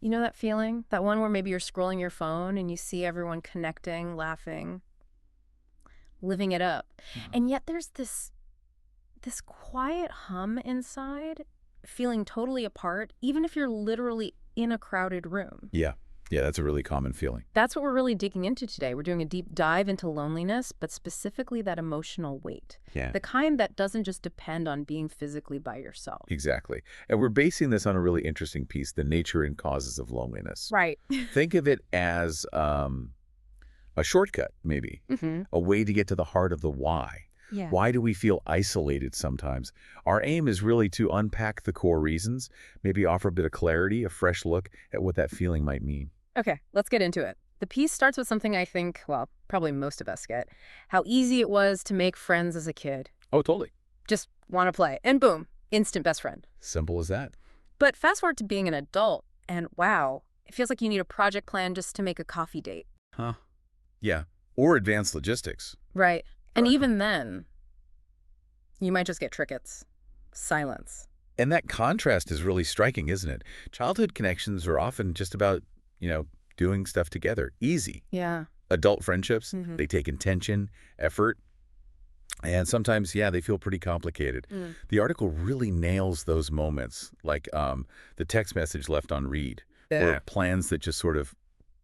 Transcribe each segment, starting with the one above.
You know that feeling? That one where maybe you're scrolling your phone and you see everyone connecting, laughing, living it up. Mhm. And yet there's this quiet hum inside, feeling totally apart, even if you're literally in a crowded room. Yeah. Yeah, that's a really common feeling. That's what we're really digging into today. We're doing a deep dive into loneliness, but specifically that emotional weight. Yeah, The kind that doesn't just depend on being physically by yourself. exactly. And we're basing this on a really interesting piece, The Nature and Causes of Loneliness. Right. Think of it as a shortcut, maybe, hmm a way to get to the heart of the why. Yeah. Why do we feel isolated sometimes? Our aim is really to unpack the core reasons, maybe offer a bit of clarity, a fresh look at what that feeling might mean. Okay, let's get into it. The piece starts with something I think, well, probably most of us get: how easy it was to make friends as a kid. Oh, totally. Just want to play, and boom, instant best friend. Simple as that. But fast forward to being an adult, and wow, it feels like you need a project plan just to make a coffee date. Huh? Yeah. Or advanced logistics. Right. And Right. even then, you might just get crickets, silence. And that contrast is really striking, isn't it? Childhood connections are often just about, you know, doing stuff together. Easy. Yeah. Adult friendships, hmm they take intention, effort, and sometimes, yeah, they feel pretty complicated. Mm. The article really nails those moments, like the text message left on read, or Yeah. plans that just sort of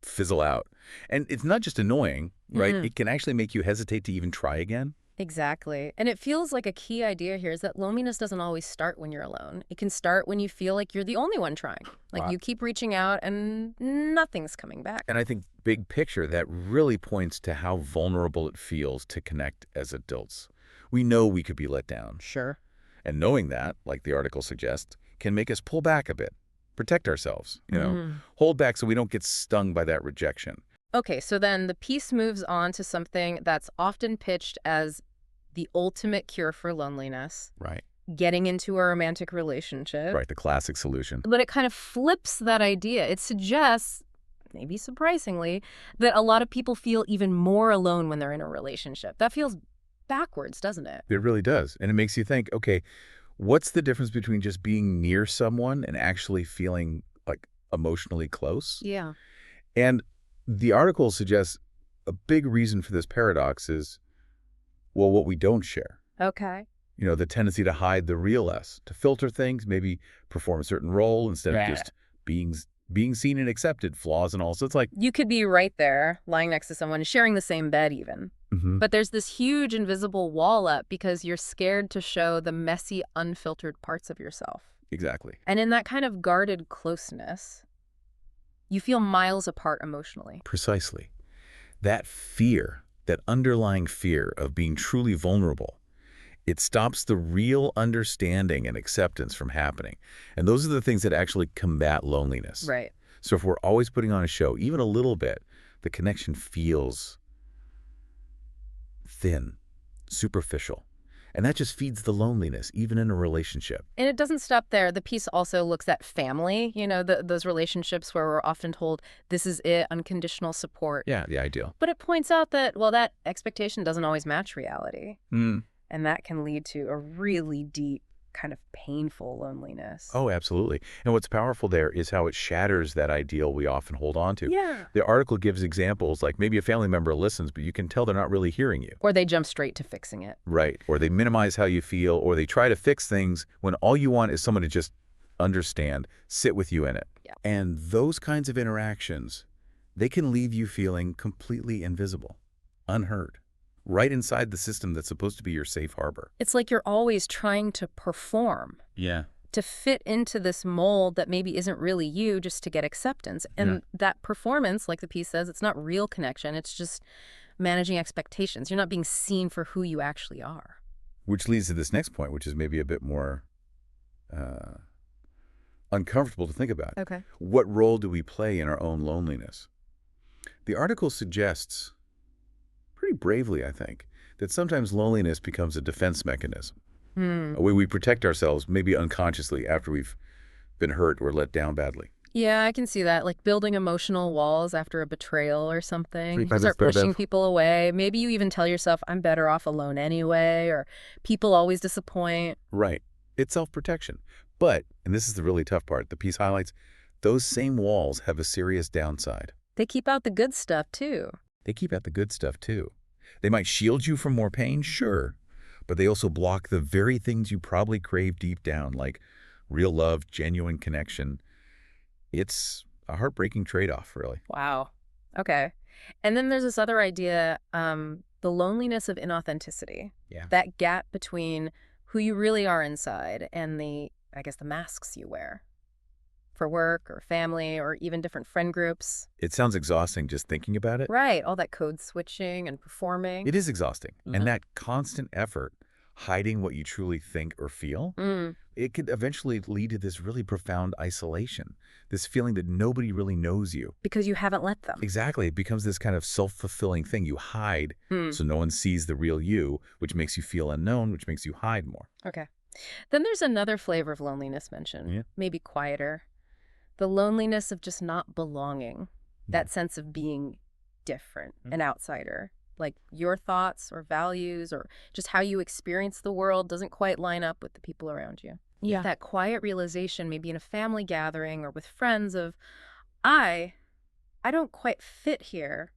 fizzle out. And it's not just annoying, right? Mm-mm. It can actually make you hesitate to even try again. Exactly. And it feels like a key idea here is that loneliness doesn't always start when you're alone. It can start when you feel like you're the only one trying. Like Wow. you keep reaching out and nothing's coming back. And I think big picture, that really points to how vulnerable it feels to connect as adults. We know we could be let down. Sure. And knowing that, like the article suggests, can make us pull back a bit, protect ourselves, hold back so we don't get stung by that rejection. Okay, so then the piece moves on to something that's often pitched as the ultimate cure for loneliness: Right. getting into a romantic relationship. Right, the classic solution. But it kind of flips that idea. It suggests, maybe surprisingly, that a lot of people feel even more alone when they're in a relationship. That feels backwards, doesn't it? It really does. And it makes you think, okay, what's the difference between just being near someone and actually feeling like emotionally close? Yeah. And the article suggests a big reason for this paradox is, well, what we don't share. Okay. The tendency to hide the real us, to filter things, maybe perform a certain role instead of Yeah. just being seen and accepted, flaws and all. So it's like, You could be right there, lying next to someone, sharing the same bed even. mhm, But there's this huge invisible wall up because you're scared to show the messy, unfiltered parts of yourself. exactly. And in that kind of guarded closeness, you feel miles apart emotionally. Precisely. That fear, that underlying fear of being truly vulnerable, it stops the real understanding and acceptance from happening. And those are the things that actually combat loneliness. Right. So if we're always putting on a show, even a little bit, the connection feels thin, superficial. And that just feeds the loneliness, even in a relationship. And it doesn't stop there. The piece also looks at family, those relationships where we're often told, this is it, unconditional support. Yeah, the ideal. But it points out that, well, that expectation doesn't always match reality. Mm. And that can lead to a really deep, kind of painful loneliness. Oh, absolutely. And what's powerful there is how it shatters that ideal we often hold on to. Yeah. The article gives examples like maybe a family member listens, but you can tell they're not really hearing you. Or they jump straight to fixing it. Right. Or they minimize how you feel, or they try to fix things when all you want is someone to just understand, sit with you in it. Yeah. And those kinds of interactions, they can leave you feeling completely invisible, unheard, right inside the system that's supposed to be your safe harbor. It's like you're always trying to perform, Yeah. to fit into this mold that maybe isn't really you, just to get acceptance. And that performance, like the piece says, it's not real connection. It's just managing expectations. You're not being seen for who you actually are. Which leads to this next point, which is maybe a bit more uncomfortable to think about. Okay. What role do we play in our own loneliness? The article suggests, pretty bravely, I think, that sometimes loneliness becomes a defense mechanism, a way we protect ourselves, maybe unconsciously, after we've been hurt or let down badly. Yeah, I can see that. Like building emotional walls after a betrayal or something. Pretty You kind start of pushing people away. Maybe you even tell yourself, I'm better off alone anyway, or people always disappoint. Right. It's self-protection. But, and this is the really tough part, the piece highlights, those same walls have a serious downside. They keep out the good stuff, too. They keep out the good stuff, too. They might shield you from more pain, sure, but they also block the very things you probably crave deep down, like real love, genuine connection. It's a heartbreaking trade-off, really. Wow. Okay. And then there's this other idea, the loneliness of inauthenticity. Yeah. That gap between who you really are inside and I guess, the masks you wear for work or family or even different friend groups. It sounds exhausting just thinking about it. Right. All that code switching and performing. It is exhausting. And that constant effort, hiding what you truly think or feel, it could eventually lead to this really profound isolation, this feeling that nobody really knows you. Because you haven't let them. Exactly. It becomes this kind of self-fulfilling thing. You hide so no one sees the real you, which makes you feel unknown, which makes you hide more. Okay. Then there's another flavor of loneliness mentioned, maybe quieter. The loneliness of just not belonging, that sense of being different, an outsider. Like your thoughts or values or just how you experience the world doesn't quite line up with the people around you. Yeah. That quiet realization, maybe in a family gathering or with friends of, I don't quite fit here,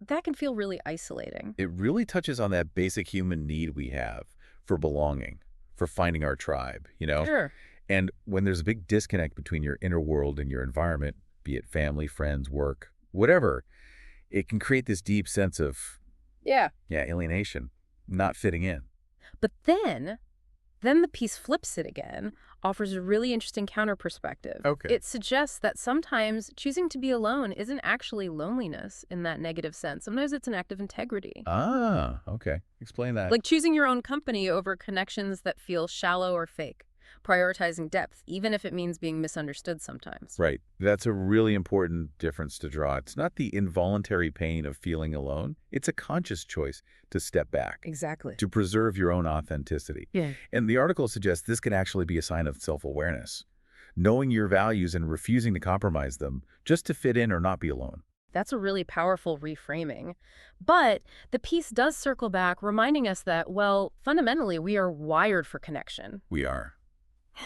that can feel really isolating. It really touches on that basic human need we have for belonging, for finding our tribe, Sure. And when there's a big disconnect between your inner world and your environment, be it family, friends, work, whatever, it can create this deep sense of, alienation, not fitting in. But then the piece flips it again, offers a really interesting counter perspective. Okay. It suggests that sometimes choosing to be alone isn't actually loneliness in that negative sense. Sometimes it's an act of integrity. Ah, okay. Explain that. Like choosing your own company over connections that feel shallow or fake. Prioritizing depth, even if it means being misunderstood sometimes. Right. That's a really important difference to draw. It's not the involuntary pain of feeling alone. It's a conscious choice to step back. Exactly. To preserve your own authenticity. Yeah. And the article suggests this can actually be a sign of self-awareness. Knowing your values and refusing to compromise them just to fit in or not be alone. That's a really powerful reframing. But the piece does circle back, reminding us that, well, fundamentally, we are wired for connection. We are.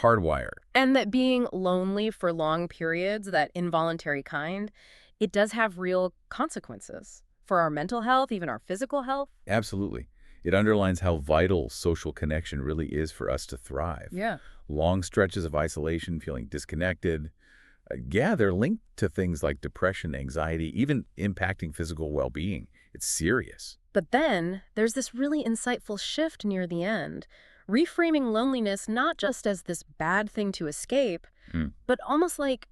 Hardwired. And that being lonely for long periods, that involuntary kind, it does have real consequences for our mental health, even our physical health. Absolutely. It underlines how vital social connection really is for us to thrive. Yeah. Long stretches of isolation, feeling disconnected. They're linked to things like depression, anxiety, even impacting physical well-being. It's serious. But then there's this really insightful shift near the end, reframing loneliness not just as this bad thing to escape, but almost like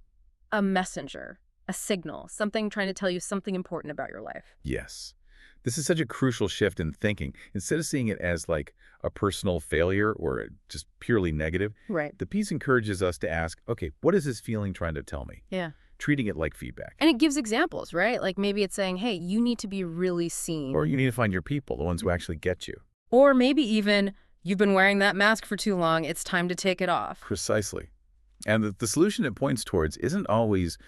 a messenger, a signal, something trying to tell you something important about your life. Yes. This is such a crucial shift in thinking. Instead of seeing it as like a personal failure or just purely negative, Right. the piece encourages us to ask, okay, what is this feeling trying to tell me? Yeah. Treating it like feedback. And it gives examples, right? Like maybe it's saying, hey, you need to be really seen. Or you need to find your people, the ones who actually get you. Or maybe even, you've been wearing that mask for too long, it's time to take it off. Precisely. And the solution it points towards isn't always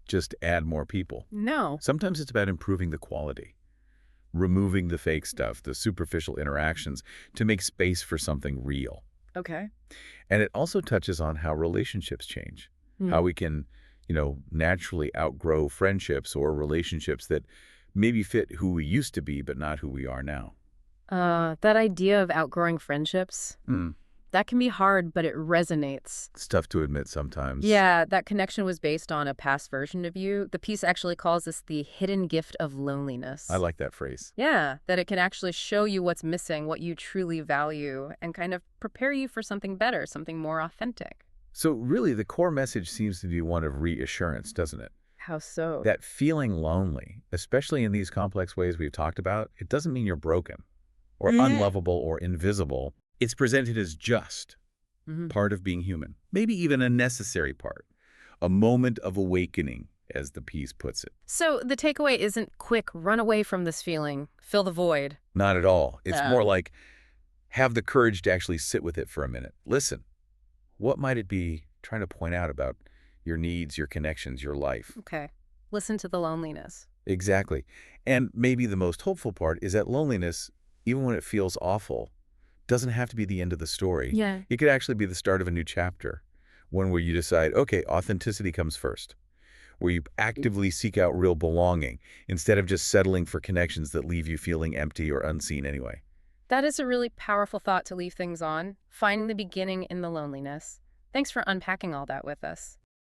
just add more people. No. Sometimes it's about improving the quality, removing the fake stuff, the superficial interactions, to make space for something real. Okay. And it also touches on how relationships change, how we can, naturally outgrow friendships or relationships that maybe fit who we used to be but not who we are now. That idea of outgrowing friendships, that can be hard, but it resonates. It's tough to admit sometimes. Yeah, that connection was based on a past version of you. The piece actually calls this the hidden gift of loneliness. I like that phrase. Yeah, that it can actually show you what's missing, what you truly value, and kind of prepare you for something better, something more authentic. So really, the core message seems to be one of reassurance, doesn't it? How so? That feeling lonely, especially in these complex ways we've talked about, it doesn't mean you're broken or unlovable or invisible. It's presented as just part of being human, maybe even a necessary part, a moment of awakening, as the piece puts it. So the takeaway isn't quick, run away from this feeling, fill the void. Not at all. It's more like have the courage to actually sit with it for a minute. Listen, what might it be trying to point out about your needs, your connections, your life? Okay. Listen to the loneliness. Exactly. And maybe the most hopeful part is that loneliness, even when it feels awful, doesn't have to be the end of the story. Yeah. It could actually be the start of a new chapter, one where you decide, okay, authenticity comes first. where you actively seek out real belonging instead of just settling for connections that leave you feeling empty or unseen anyway. That is a really powerful thought to leave things on, finding the beginning in the loneliness. Thanks for unpacking all that with us.